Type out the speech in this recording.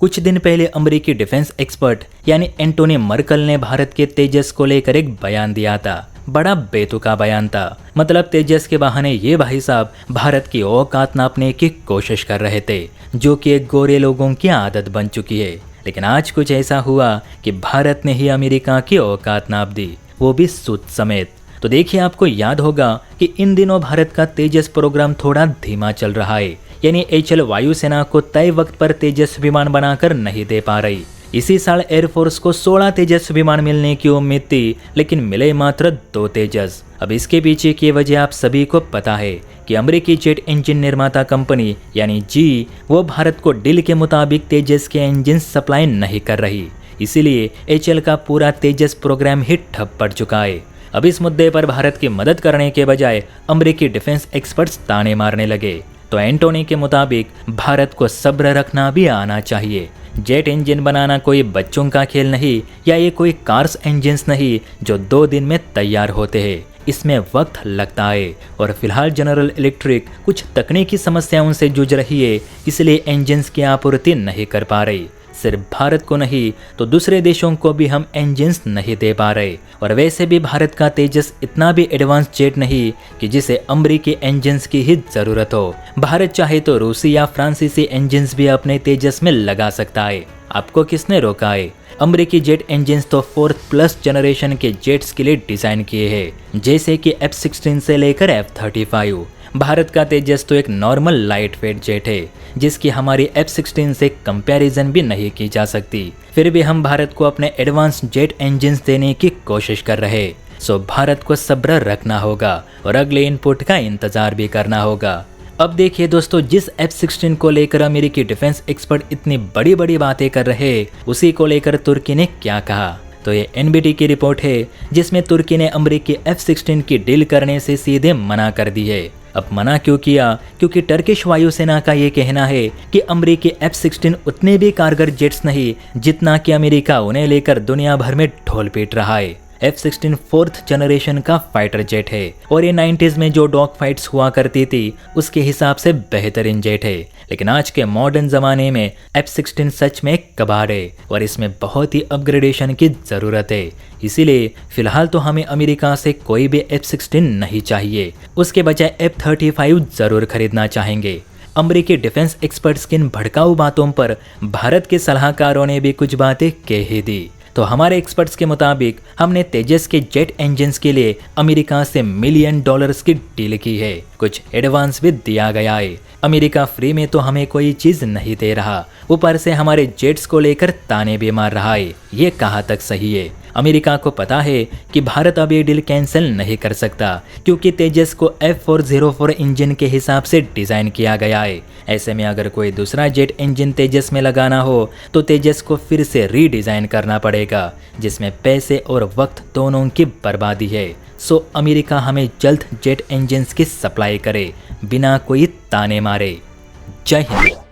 कुछ दिन पहले अमेरिकी डिफेंस एक्सपर्ट यानी एंटोनी मर्कल ने भारत के तेजस को लेकर एक बयान दिया था। बड़ा बेतुका बयान था। मतलब तेजस के बहाने ये भाई साहब भारत की औकात नापने की कोशिश कर रहे थे, जो कि एक गोरे लोगों की आदत बन चुकी है। लेकिन आज कुछ ऐसा हुआ कि भारत ने ही अमेरिका की औकात नाप दी, वो भी सूद समेत। तो देखिए, आपको याद होगा कि इन दिनों भारत का तेजस प्रोग्राम थोड़ा धीमा चल रहा है, यानी HAL वायुसेना को तय वक्त पर तेजस विमान बनाकर नहीं दे पा रही। इसी साल एयरफोर्स को 16 तेजस विमान मिलने की उम्मीद थी, लेकिन मिले मात्र 2 तेजस। अब इसके पीछे की वजह आप सभी को पता है कि अमेरिकी जेट इंजन निर्माता कंपनी यानी जी, वो भारत को डील के मुताबिक तेजस के इंजन सप्लाई नहीं कर रही। इसीलिए HAL का पूरा तेजस प्रोग्राम ही ठप पड़ चुका है। अब इस मुद्दे पर भारत की मदद करने के बजाय अमेरिकी डिफेंस एक्सपर्ट्स ताने मारने लगे। तो एंटोनी के मुताबिक भारत को सब्र रखना भी आना चाहिए। जेट इंजन बनाना कोई बच्चों का खेल नहीं, या ये कोई कार्स इंजन्स नहीं जो 2 दिन में तैयार होते हैं। इसमें वक्त लगता है और फिलहाल जनरल इलेक्ट्रिक कुछ तकनीकी समस्याओं से जूझ रही है, इसलिए इंजन्स की आपूर्ति नहीं कर पा रही। सिर्फ भारत को नहीं तो दूसरे देशों को भी हम इंजन्स नहीं दे पा रहे। और वैसे भी भारत का तेजस इतना भी एडवांस जेट नहीं कि जिसे अमेरिकी इंजन्स की ही जरूरत हो। भारत चाहे तो रूसी या फ्रांसीसी इंजन्स भी अपने तेजस में लगा सकता है। आपको किसने रोका है? अमेरिकी जेट इंजन्स तो 4th+ जनरेशन के जेट्स के लिए डिजाइन किए हैं, जैसे कि F-16 से लेकर F-35। भारत का तेजस तो एक नॉर्मल लाइट वेट जेट है, जिसकी हमारी F-16 से कंपैरिजन भी नहीं की जा सकती। फिर भी हम भारत को अपने एडवांस जेट इंजन्स देने की कोशिश कर रहे। सो भारत को सब्र रखना होगा और अगले इनपुट का इंतजार भी करना होगा। अब देखिए दोस्तों, जिस F-16 को लेकर अमेरिकी डिफेंस एक्सपर्ट इतनी बड़ी बड़ी बातें कर रहे, उसी को लेकर तुर्की ने क्या कहा। तो ये NBT की रिपोर्ट है, जिसमें तुर्की ने अमेरिकी F-16 की डील करने से सीधे मना कर दी है। अब मना क्यों किया? क्योंकि टर्किश वायुसेना का ये कहना है कि अमेरिकी F-16 उतने भी कारगर जेट्स नहीं जितना कि अमेरिका उन्हें लेकर दुनिया भर में ढोल पीट रहा है। F-16 4th जनरेशन का फाइटर जेट है और ये 90s में जो डॉग फाइट्स हुआ करती थी उसके हिसाब से बेहतरीन जेट है। लेकिन आज के मॉडर्न जमाने में F-16 सच में एक कबाड़ है और इसमें बहुत ही अपग्रेडेशन की जरूरत है। इसीलिए फिलहाल तो हमें अमेरिका से कोई भी F-16 नहीं चाहिए, उसके बजाय F-35 जरूर खरीदना चाहेंगे। अमेरिकी डिफेंस एक्सपर्ट्स की इन भड़काऊ बातों पर भारत के सलाहकारों ने भी कुछ बातें कह ही दी। तो हमारे एक्सपर्ट्स के मुताबिक हमने तेजस के जेट इंजन्स के लिए अमेरिका से $1 मिलियन की डील की है। कुछ एडवांस भी दिया गया है। अमेरिका फ्री में तो हमें कोई चीज नहीं दे रहा, ऊपर से हमारे जेट्स को लेकर ताने भी मार रहा है। ये कहाँ तक सही है? अमेरिका को पता है कि भारत अब ये डील कैंसिल नहीं कर सकता, क्योंकि तेजस को F-404 इंजन के हिसाब से डिजाइन किया गया है। ऐसे में अगर कोई दूसरा जेट इंजन तेजस में लगाना हो तो तेजस को फिर से रीडिजाइन करना पड़ेगा, जिसमें पैसे और वक्त दोनों की बर्बादी है। सो अमेरिका हमें जल्द जेट इंजन्स की सप्लाई करे बिना कोई ताने मारे। जय हिंद।